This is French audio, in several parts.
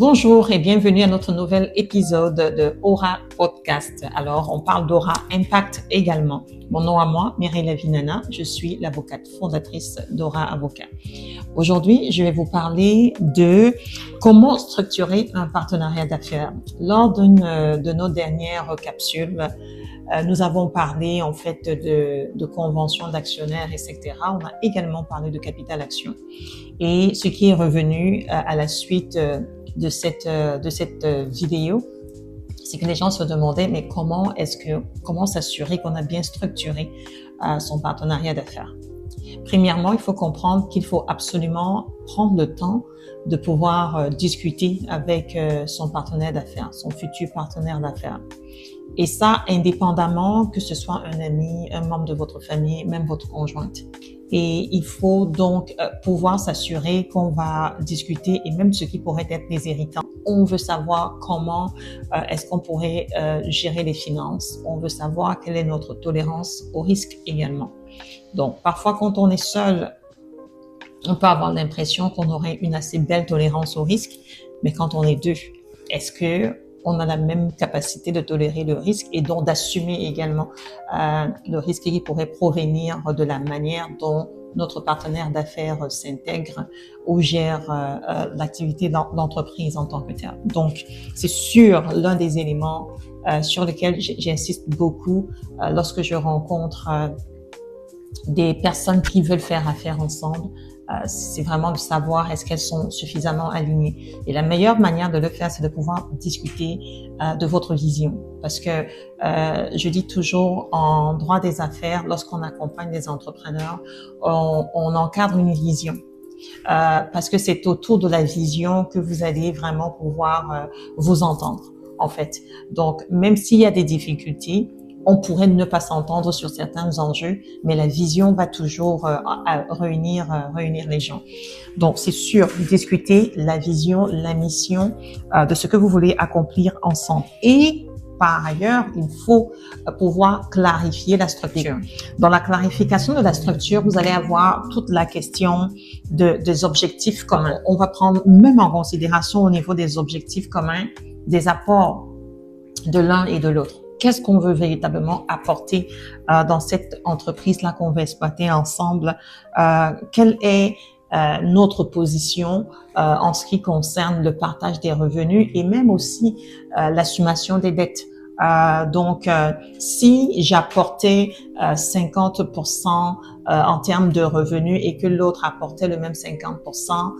Bonjour et bienvenue à notre nouvel épisode de Aura Podcast. Alors, on parle d'Aura Impact également. Mon nom à moi, Mireille Lavinana, je suis l'avocate fondatrice d'Aura Avocat. Aujourd'hui, je vais vous parler de comment structurer un partenariat d'affaires. Lors d'une de nos dernières capsules, nous avons parlé en fait de conventions d'actionnaires, etc. On a également parlé de capital action. Et ce qui est revenu à la suite de cette vidéo, c'est que les gens se demandaient mais comment s'assurer qu'on a bien structuré son partenariat d'affaires. Premièrement, il faut comprendre qu'il faut absolument prendre le temps de pouvoir discuter avec son partenaire d'affaires, son futur partenaire d'affaires. Et ça, indépendamment que ce soit un ami, un membre de votre famille, même votre conjointe. Et il faut donc pouvoir s'assurer qu'on va discuter et même ce qui pourrait être des irritants. On veut savoir comment est-ce qu'on pourrait gérer les finances. On veut savoir quelle est notre tolérance au risque également. Donc, parfois, quand on est seul, on peut avoir l'impression qu'on aurait une assez belle tolérance au risque. Mais quand on est deux, est-ce que on a la même capacité de tolérer le risque et donc d'assumer également le risque qui pourrait provenir de la manière dont notre partenaire d'affaires s'intègre ou gère l'activité d'entreprise en tant que telle. Donc, c'est sûr l'un des éléments sur lesquels j'insiste beaucoup lorsque je rencontre des personnes qui veulent faire affaire ensemble. C'est vraiment de savoir est-ce qu'elles sont suffisamment alignées. Et la meilleure manière de le faire, c'est de pouvoir discuter de votre vision. Parce que je dis toujours en droit des affaires, lorsqu'on accompagne des entrepreneurs, on encadre une vision. Parce que c'est autour de la vision que vous allez vraiment pouvoir vous entendre, en fait. Donc, même s'il y a des difficultés, on pourrait ne pas s'entendre sur certains enjeux, mais la vision va toujours réunir les gens. Donc, c'est sûr, discuter la vision, la mission de ce que vous voulez accomplir ensemble. Et par ailleurs, il faut pouvoir clarifier la structure. Dans la clarification de la structure, vous allez avoir toute la question des objectifs communs. On va prendre même en considération au niveau des objectifs communs des apports de l'un et de l'autre. Qu'est-ce qu'on veut véritablement apporter dans cette entreprise-là qu'on va exploiter ensemble? Quelle est notre position en ce qui concerne le partage des revenus et même aussi l'assumation des dettes? Donc, si j'apportais 50% en termes de revenus et que l'autre apportait le même 50%,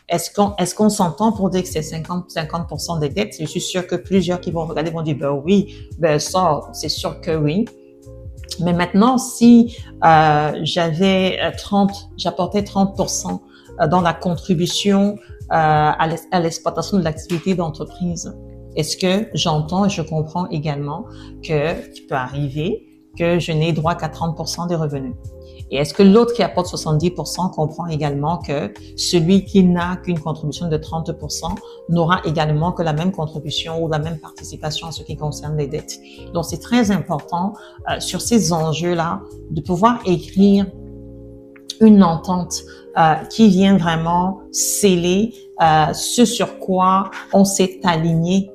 est-ce qu'on s'entend pour dire que c'est 50% des dettes? Je suis sûre que plusieurs qui vont regarder vont dire, ben oui, ben ça, c'est sûr que oui. Mais maintenant, si j'apportais 30% dans la contribution à l'exploitation de l'activité d'entreprise, est-ce que j'entends et je comprends également qu'il peut arriver que je n'ai droit qu'à 30% des revenus? Et est-ce que l'autre qui apporte 70% comprend également que celui qui n'a qu'une contribution de 30% n'aura également que la même contribution ou la même participation en ce qui concerne les dettes? Donc, c'est très important sur ces enjeux-là de pouvoir écrire une entente qui vient vraiment sceller ce sur quoi on s'est aligné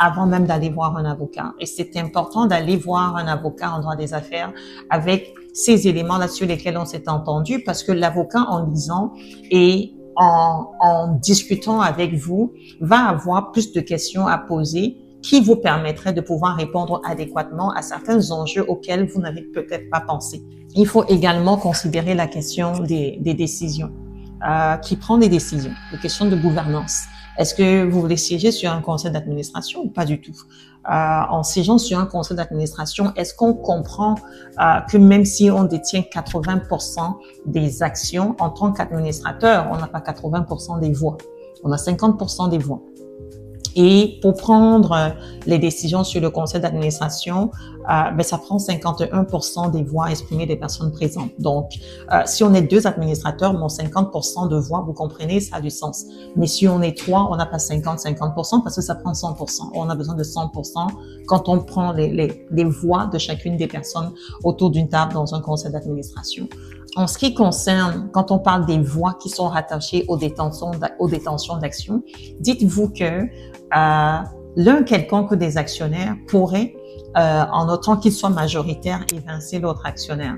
avant même d'aller voir un avocat. Et c'est important d'aller voir un avocat en droit des affaires avec ces éléments-là sur lesquels on s'est entendu, parce que l'avocat, en lisant et en discutant avec vous, va avoir plus de questions à poser qui vous permettraient de pouvoir répondre adéquatement à certains enjeux auxquels vous n'avez peut-être pas pensé. Il faut également considérer la question des décisions. Qui prend des décisions, des questions de gouvernance. Est-ce que vous voulez siéger sur un conseil d'administration ou pas du tout? En siégeant sur un conseil d'administration, est-ce qu'on comprend que même si on détient 80% des actions, en tant qu'administrateur, on n'a pas 80% des voix, on a 50% des voix. Et pour prendre les décisions sur le conseil d'administration, ça prend 51% des voix exprimées des personnes présentes. Donc, si on est deux administrateurs, mon 50% de voix, vous comprenez, ça a du sens. Mais si on est trois, on n'a pas 50% parce que ça prend 100%. On a besoin de 100% quand on prend les voix de chacune des personnes autour d'une table dans un conseil d'administration. En ce qui concerne, quand on parle des voix qui sont rattachées aux détentions d'actions, dites-vous que l'un quelconque des actionnaires pourrait, en autant qu'il soit majoritaire, évincer l'autre actionnaire.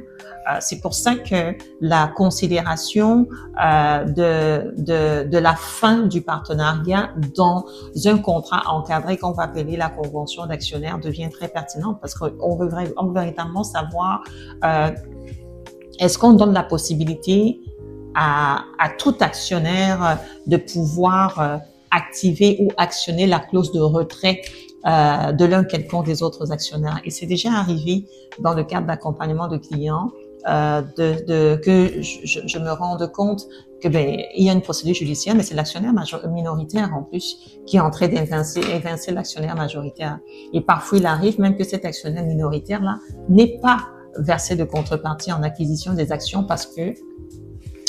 C'est pour ça que la considération de la fin du partenariat dans un contrat encadré qu'on va appeler la convention d'actionnaire devient très pertinente parce qu'on veut véritablement savoir est-ce qu'on donne la possibilité à tout actionnaire de pouvoir activer ou actionner la clause de retrait de l'un quelconque des autres actionnaires. Et c'est déjà arrivé dans le cadre d'accompagnement de clients que je me rende compte que il y a une procédure judiciaire, mais c'est l'actionnaire minoritaire en plus qui est en train d'évincer l'actionnaire majoritaire. Et parfois, il arrive même que cet actionnaire minoritaire là n'ait pas versé de contrepartie en acquisition des actions parce que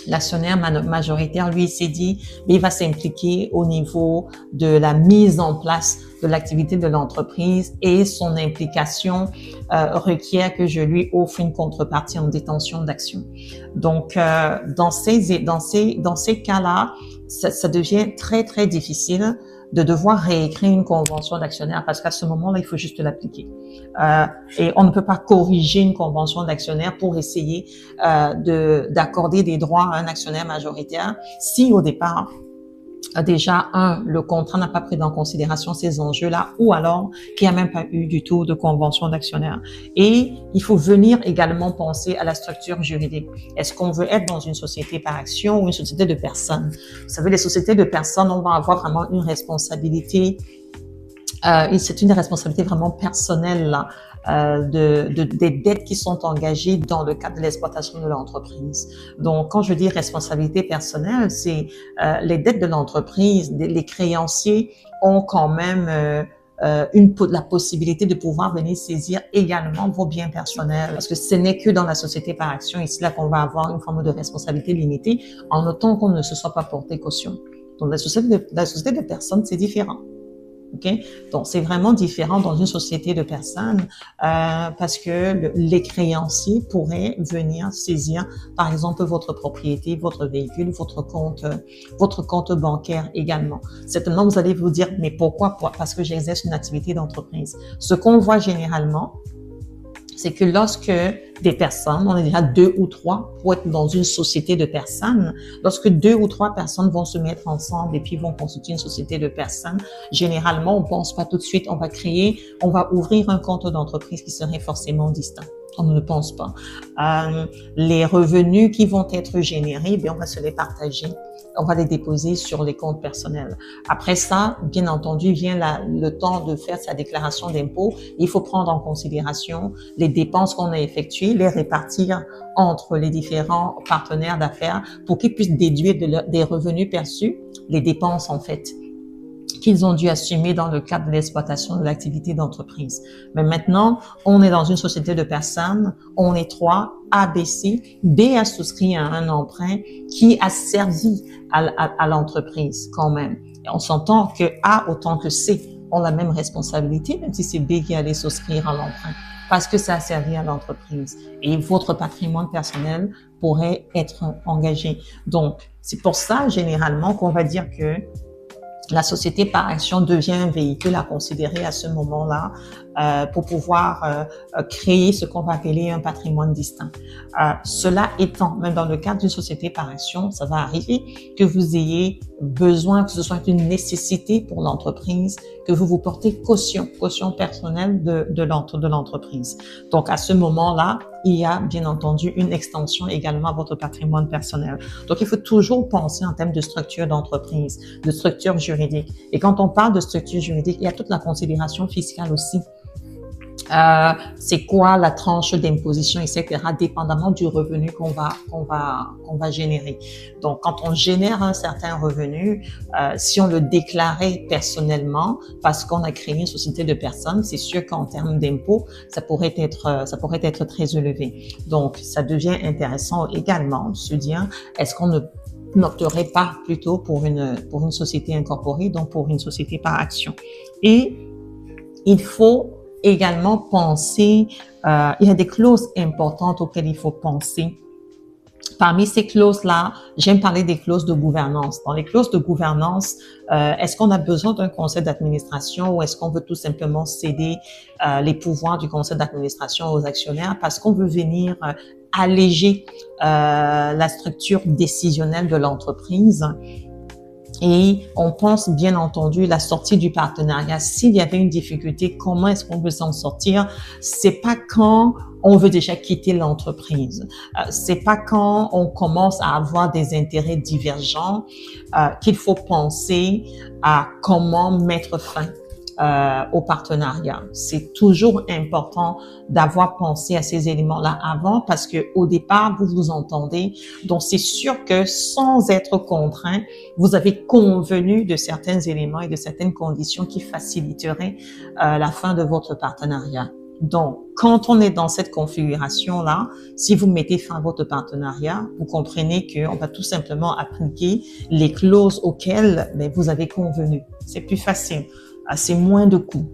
l'actionnaire majoritaire, lui, s'est dit, il va s'impliquer au niveau de la mise en place de l'activité de l'entreprise et son implication requiert que je lui offre une contrepartie en détention d'actions. Donc, dans ces cas-là, ça devient très, très difficile de devoir réécrire une convention d'actionnaire parce qu'à ce moment-là, il faut juste l'appliquer. Et on ne peut pas corriger une convention d'actionnaire pour essayer d'accorder des droits à un actionnaire majoritaire si au départ, déjà, le contrat n'a pas pris en considération ces enjeux-là ou alors qu'il n'y a même pas eu du tout de convention d'actionnaire. Et il faut venir également penser à la structure juridique. Est-ce qu'on veut être dans une société par action ou une société de personnes? Vous savez, les sociétés de personnes, on va avoir vraiment une responsabilité. C'est une responsabilité vraiment personnelle là. Des dettes qui sont engagées dans le cadre de l'exploitation de l'entreprise. Donc, quand je dis responsabilité personnelle, c'est les dettes de l'entreprise, les créanciers ont quand même la possibilité de pouvoir venir saisir également vos biens personnels, parce que ce n'est que dans la société par action ici là qu'on va avoir une forme de responsabilité limitée, en autant qu'on ne se soit pas porté caution. Donc, la société de personnes, c'est différent. Okay? Donc, c'est vraiment différent dans une société de personnes parce que les créanciers pourraient venir saisir, par exemple, votre propriété, votre véhicule, votre compte bancaire également. Certainement, vous allez vous dire, mais pourquoi? Parce que j'exerce une activité d'entreprise. Ce qu'on voit généralement, c'est que lorsque des personnes, on est déjà 2 ou 3 pour être dans une société de personnes, lorsque 2 ou 3 personnes vont se mettre ensemble et puis vont constituer une société de personnes, généralement, on pense pas tout de suite, on va ouvrir un compte d'entreprise qui serait forcément distinct. On ne le pense pas. Les revenus qui vont être générés, on va se les partager. On va les déposer sur les comptes personnels. Après ça, bien entendu, vient le temps de faire sa déclaration d'impôt. Il faut prendre en considération les dépenses qu'on a effectuées, les répartir entre les différents partenaires d'affaires pour qu'ils puissent déduire des revenus perçus, les dépenses en fait qu'ils ont dû assumer dans le cadre de l'exploitation de l'activité d'entreprise. Mais maintenant, on est dans une société de personnes, on est 3, A, B, C. B a souscrit à un emprunt qui a servi à l'entreprise quand même. Et on s'entend que A autant que C ont la même responsabilité, même si c'est B qui allait souscrire à l'emprunt, parce que ça a servi à l'entreprise. Et votre patrimoine personnel pourrait être engagé. Donc, c'est pour ça, généralement, qu'on va dire que la société par action devient un véhicule à considérer à ce moment-là pour pouvoir créer ce qu'on va appeler un patrimoine distinct. Cela étant, même dans le cadre d'une société par action, ça va arriver que vous ayez besoin, que ce soit une nécessité pour l'entreprise, que vous portez caution personnelle de l'entreprise. Donc, à ce moment-là, il y a bien entendu une extension également à votre patrimoine personnel. Donc, il faut toujours penser en termes de structure d'entreprise, de structure juridique. Et quand on parle de structure juridique, il y a toute la considération fiscale aussi. C'est quoi la tranche d'imposition, etc., dépendamment du revenu qu'on va générer. Donc, quand on génère un certain revenu, si on le déclarait personnellement, parce qu'on a créé une société de personnes, c'est sûr qu'en termes d'impôts, ça pourrait être très élevé. Donc, ça devient intéressant également de se dire, est-ce qu'on n'opterait pas plutôt pour une société incorporée, donc pour une société par action. Et il faut également penser, il y a des clauses importantes auxquelles il faut penser Parmi ces clauses-là, j'aime parler des clauses de gouvernance. Dans les clauses de gouvernance, est-ce qu'on a besoin d'un conseil d'administration ou est-ce qu'on veut tout simplement céder les pouvoirs du conseil d'administration aux actionnaires parce qu'on veut venir alléger la structure décisionnelle de l'entreprise? Et on pense bien entendu la sortie du partenariat. S'il y avait une difficulté, comment est-ce qu'on veut s'en sortir? C'est pas quand on veut déjà quitter l'entreprise. C'est pas quand on commence à avoir des intérêts divergents qu'il faut penser à comment mettre fin au partenariat. C'est toujours important d'avoir pensé à ces éléments-là avant parce que au départ, vous vous entendez. Donc, c'est sûr que sans être contraint, vous avez convenu de certains éléments et de certaines conditions qui faciliteraient la fin de votre partenariat. Donc, quand on est dans cette configuration-là, si vous mettez fin à votre partenariat, vous comprenez qu'on va tout simplement appliquer les clauses auxquelles vous avez convenu. C'est plus facile. C'est moins de coûts.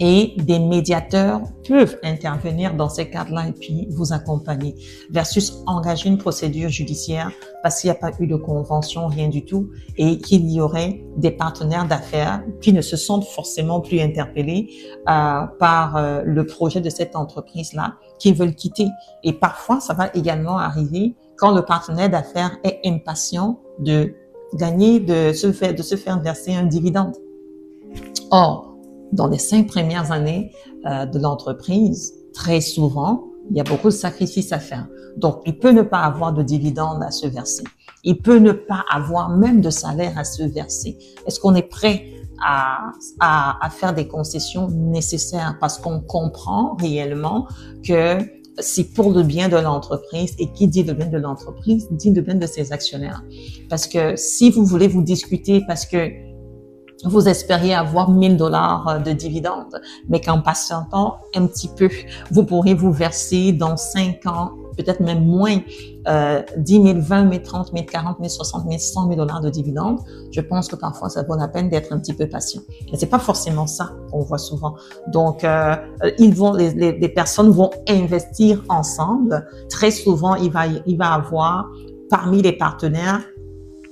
Et des médiateurs peuvent intervenir dans ces cadres-là et puis vous accompagner versus engager une procédure judiciaire parce qu'il n'y a pas eu de convention, rien du tout, et qu'il y aurait des partenaires d'affaires qui ne se sentent forcément plus interpellés par le projet de cette entreprise-là, qui veulent quitter. Et parfois, ça va également arriver quand le partenaire d'affaires est impatient de gagner, de se faire verser un dividende. Or, dans les 5 premières années de l'entreprise, très souvent, il y a beaucoup de sacrifices à faire. Donc, il peut ne pas avoir de dividendes à se verser. Il peut ne pas avoir même de salaire à se verser. Est-ce qu'on est prêt à faire des concessions nécessaires parce qu'on comprend réellement que c'est pour le bien de l'entreprise et qui dit le bien de l'entreprise dit le bien de ses actionnaires. Parce que si vous voulez vous discuter parce que vous espériez avoir $1000 de dividendes, mais qu'en patientant un petit peu, vous pourrez vous verser dans 5 ans, peut-être même moins, 10 000, 20 000, 30 000, 40 000, 60 000, 100 000 $ de dividendes. Je pense que parfois, ça vaut la peine d'être un petit peu patient. Mais c'est pas forcément ça qu'on voit souvent. Donc, les personnes vont investir ensemble. Très souvent, il va avoir parmi les partenaires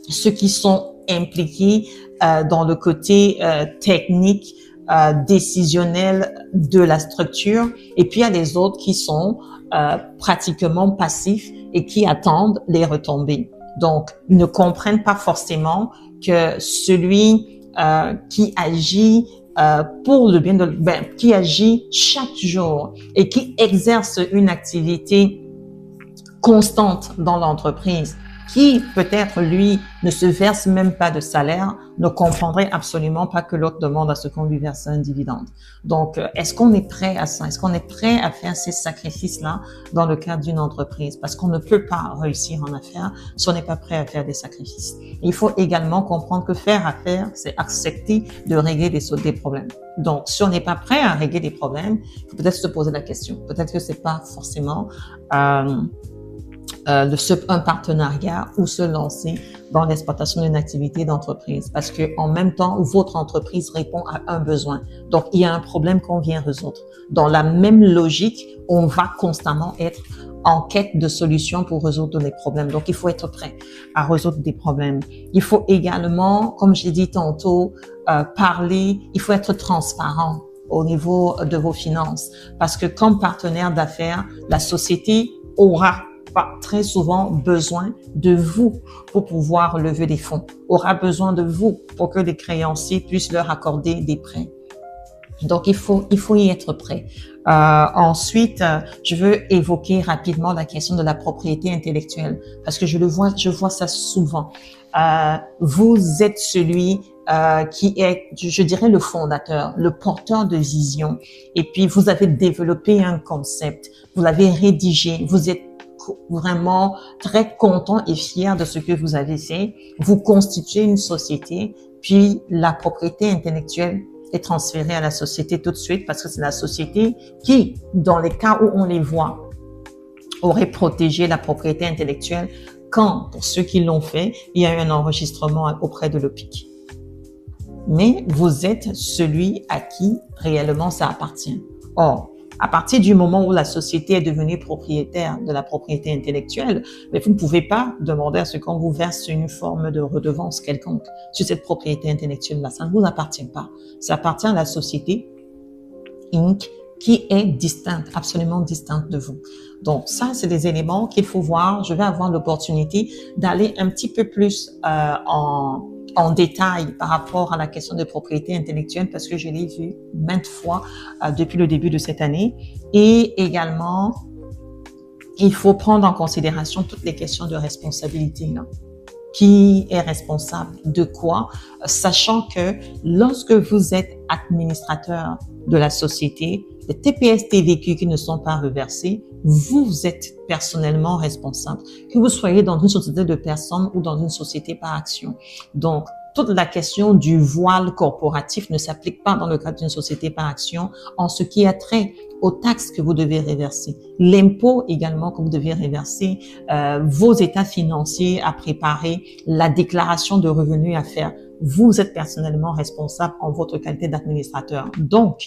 ceux qui sont impliqués dans le côté technique, décisionnel de la structure. Et puis, il y a les autres qui sont pratiquement passifs et qui attendent les retombées. Donc, ils ne comprennent pas forcément que celui qui agit pour le bien qui agit chaque jour et qui exerce une activité constante dans l'entreprise, qui peut-être lui ne se verse même pas de salaire, ne comprendrait absolument pas que l'autre demande à ce qu'on lui verse un dividende. Donc, est-ce qu'on est prêt à ça? Est-ce qu'on est prêt à faire ces sacrifices-là dans le cadre d'une entreprise? Parce qu'on ne peut pas réussir en affaires si on n'est pas prêt à faire des sacrifices. Il faut également comprendre que faire affaire, c'est accepter de régler des problèmes. Donc, si on n'est pas prêt à régler des problèmes, il faut peut-être se poser la question. Peut-être que c'est pas forcément un partenariat ou se lancer dans l'exploitation d'une activité d'entreprise parce que en même temps, votre entreprise répond à un besoin. Donc, il y a un problème qu'on vient résoudre. Dans la même logique, on va constamment être en quête de solutions pour résoudre les problèmes. Donc, il faut être prêt à résoudre des problèmes. Il faut également, comme j'ai dit tantôt, parler, il faut être transparent au niveau de vos finances parce que comme partenaire d'affaires, la société aura très souvent besoin de vous pour pouvoir lever des fonds, aura besoin de vous pour que les créanciers puissent leur accorder des prêts. Donc, il faut y être prêt. Ensuite, je veux évoquer rapidement la question de la propriété intellectuelle parce que je vois ça souvent. Vous êtes celui qui est, je dirais, le fondateur, le porteur de vision. Et puis, vous avez développé un concept, vous l'avez rédigé, vous êtes vraiment très content et fier de ce que vous avez fait. Vous constituez une société, puis la propriété intellectuelle est transférée à la société tout de suite parce que c'est la société qui, dans les cas où on les voit, aurait protégé la propriété intellectuelle quand, pour ceux qui l'ont fait, il y a eu un enregistrement auprès de l'OPIC. Mais vous êtes celui à qui réellement ça appartient. Or, À partir du moment où la société est devenue propriétaire de la propriété intellectuelle, mais vous ne pouvez pas demander à ce qu'on vous verse une forme de redevance quelconque sur cette propriété intellectuelle-là. Ça ne vous appartient pas. Ça appartient à la société Inc. qui est distincte, absolument distincte de vous. Donc ça, c'est des éléments qu'il faut voir. Je vais avoir l'opportunité d'aller un petit peu plus en détail par rapport à la question de propriété intellectuelle parce que je l'ai vu maintes fois depuis le début de cette année. Et également, il faut prendre en considération toutes les questions de responsabilité, là. Qui est responsable de quoi, sachant que lorsque vous êtes administrateur de la société, les TPS TVQ qui ne sont pas reversés, vous êtes personnellement responsable, que vous soyez dans une société de personnes ou dans une société par action. Donc, toute la question du voile corporatif ne s'applique pas dans le cadre d'une société par action en ce qui a trait aux taxes que vous devez reverser, l'impôt également que vous devez reverser, vos états financiers à préparer, la déclaration de revenus à faire. Vous êtes personnellement responsable en votre qualité d'administrateur. Donc,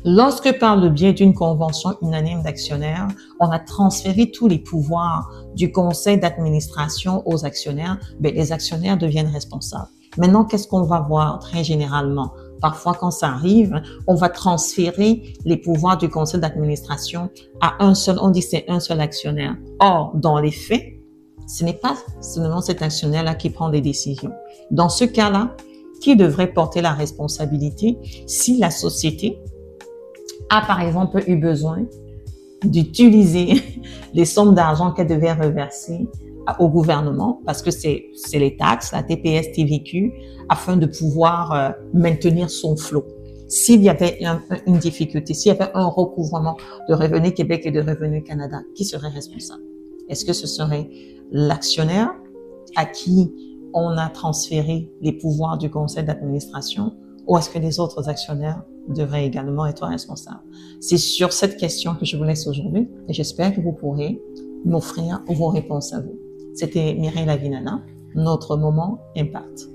lorsque par le biais d'une convention unanime d'actionnaires, on a transféré tous les pouvoirs du conseil d'administration aux actionnaires, ben, les actionnaires deviennent responsables. Maintenant, qu'est-ce qu'on va voir très généralement? Parfois, quand ça arrive, on va transférer les pouvoirs du conseil d'administration à un seul, on dit c'est un seul actionnaire. Or, dans les faits, ce n'est pas seulement cet actionnaire-là qui prend des décisions. Dans ce cas-là, qui devrait porter la responsabilité si la société a par exemple eu besoin d'utiliser les sommes d'argent qu'elle devait reverser au gouvernement, parce que c'est les taxes, la TPS TVQ, afin de pouvoir maintenir son flot. S'il y avait une difficulté, s'il y avait un recouvrement de Revenu Québec et de Revenu Canada, qui serait responsable? Est-ce que ce serait l'actionnaire à qui on a transféré les pouvoirs du conseil d'administration, ou est-ce que les autres actionnaires devraient également être responsables? C'est sur cette question que je vous laisse aujourd'hui et j'espère que vous pourrez m'offrir vos réponses à vous. C'était Mireille Lavinana, notre moment Impact.